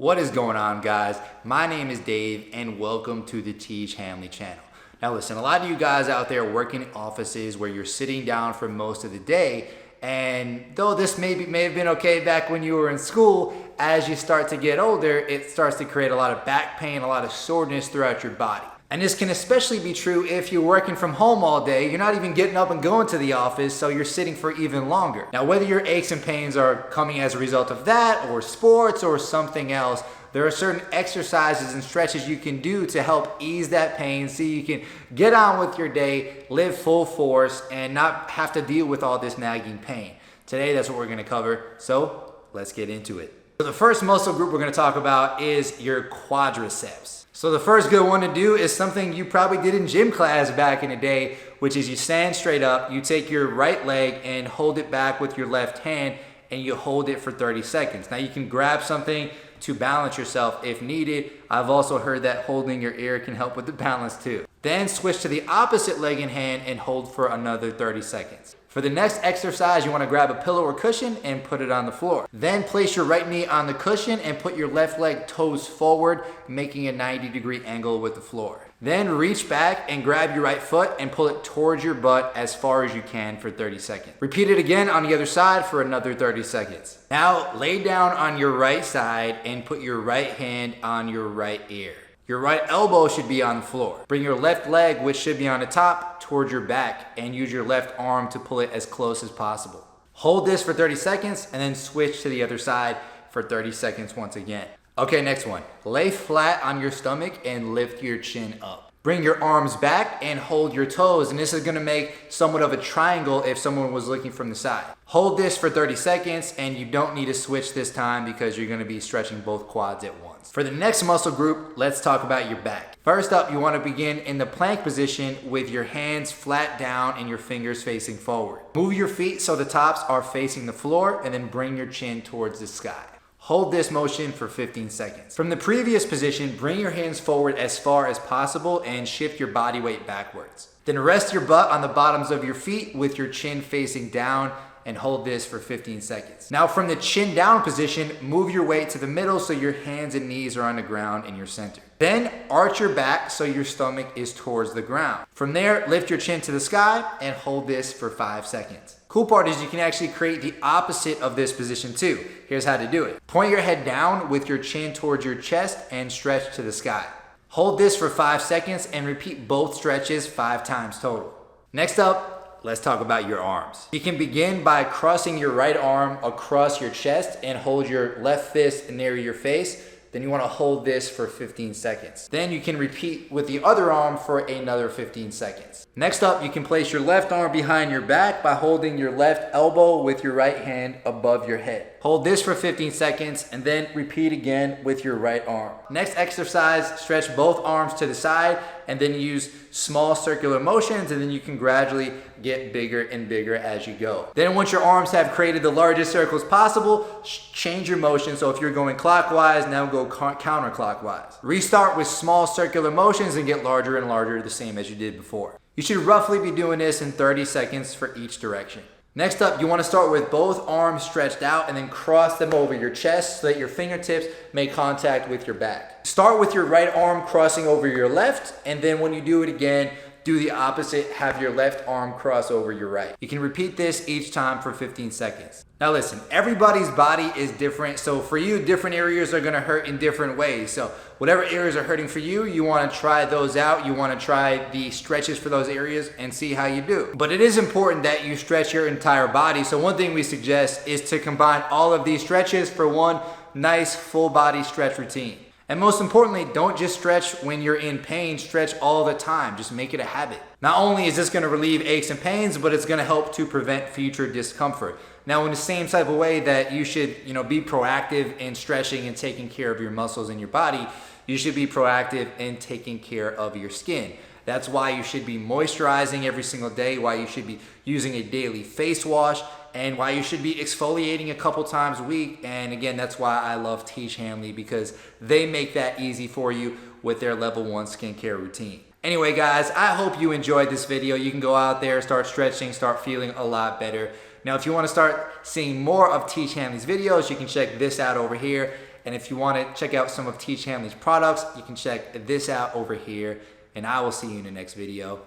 What is going on, guys? My name is Dave and welcome to the Tiege Hanley channel. Now listen, a lot of you guys out there work in offices where you're sitting down for most of the day, and though this may have been okay back when you were in school, as you start to get older, it starts to create a lot of back pain, a lot of soreness throughout your body. And this can especially be true if you're working from home all day. You're not even getting up and going to the office, so you're sitting for even longer. Now, whether your aches and pains are coming as a result of that, or sports, or something else, there are certain exercises and stretches you can do to help ease that pain so you can get on with your day, live full force, and not have to deal with all this nagging pain. Today, that's what we're gonna cover, so let's get into it. So the first muscle group we're gonna talk about is your quadriceps. So the first good one to do is something you probably did in gym class back in the day, which is you stand straight up, you take your right leg and hold it back with your left hand, and you hold it for 30 seconds. Now you can grab something to balance yourself if needed. I've also heard that holding your ear can help with the balance too. Then switch to the opposite leg in hand and hold for another 30 seconds. For the next exercise, you want to grab a pillow or cushion and put it on the floor. Then place your right knee on the cushion and put your left leg toes forward, making a 90-degree angle with the floor. Then reach back and grab your right foot and pull it towards your butt as far as you can for 30 seconds. Repeat it again on the other side for another 30 seconds. Now lay down on your right side and put your right hand on your right ear. Your right elbow should be on the floor. Bring your left leg, which should be on the top, towards your back, and use your left arm to pull it as close as possible. Hold this for 30 seconds and then switch to the other side for 30 seconds once again. Okay, next one. Lay flat on your stomach and lift your chin up. Bring your arms back and hold your toes, and this is gonna make somewhat of a triangle if someone was looking from the side. Hold this for 30 seconds, and you don't need to switch this time because you're gonna be stretching both quads at once. For the next muscle group, let's talk about your back. First up, you wanna begin in the plank position with your hands flat down and your fingers facing forward. Move your feet so the tops are facing the floor, and then bring your chin towards the sky. Hold this motion for 15 seconds. From the previous position, bring your hands forward as far as possible and shift your body weight backwards. Then rest your butt on the bottoms of your feet with your chin facing down and hold this for 15 seconds. Now from the chin down position, move your weight to the middle so your hands and knees are on the ground in your center. Then arch your back so your stomach is towards the ground. From there, lift your chin to the sky and hold this for 5 seconds. Cool part is you can actually create the opposite of this position too. Here's how to do it. Point your head down with your chin towards your chest and stretch to the sky. Hold this for 5 seconds and repeat both stretches 5 times total. Next up, let's talk about your arms. You can begin by crossing your right arm across your chest and hold your left fist near your face. Then you want to hold this for 15 seconds. Then you can repeat with the other arm for another 15 seconds. Next up, you can place your left arm behind your back by holding your left elbow with your right hand above your head. Hold this for 15 seconds and then repeat again with your right arm. Next exercise, stretch both arms to the side and then use small circular motions, and then you can gradually get bigger and bigger as you go. Then once your arms have created the largest circles possible, change your motion. So if you're going clockwise, now go counterclockwise. Restart with small circular motions and get larger and larger, the same as you did before. You should roughly be doing this in 30 seconds for each direction. Next up, you want to start with both arms stretched out and then cross them over your chest so that your fingertips make contact with your back. Start with your right arm crossing over your left, and then when you do it again, do the opposite, have your left arm cross over your right. You can repeat this each time for 15 seconds. Now listen, everybody's body is different, so for you, different areas are gonna hurt in different ways. So whatever areas are hurting for you, you wanna try those out. You wanna try the stretches for those areas and see how you do. But it is important that you stretch your entire body. So one thing we suggest is to combine all of these stretches for one nice full body stretch routine. And most importantly, don't just stretch when you're in pain, stretch all the time. Just make it a habit. Not only is this gonna relieve aches and pains, but it's gonna help to prevent future discomfort. Now, in the same type of way that you should, be proactive in stretching and taking care of your muscles in your body, you should be proactive in taking care of your skin. That's why you should be moisturizing every single day, why you should be using a daily face wash, and why you should be exfoliating a couple times a week. And again, that's why I love Tiege Hanley, because they make that easy for you with their level 1 skincare routine. Anyway, guys, I hope you enjoyed this video. You can go out there, start stretching, start feeling a lot better. Now, if you want to start seeing more of Tiege Hanley's videos, you can check this out over here. And if you want to check out some of Tiege Hanley's products, you can check this out over here. And I will see you in the next video.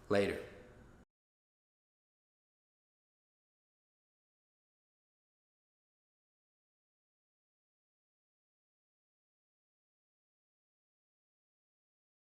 Later.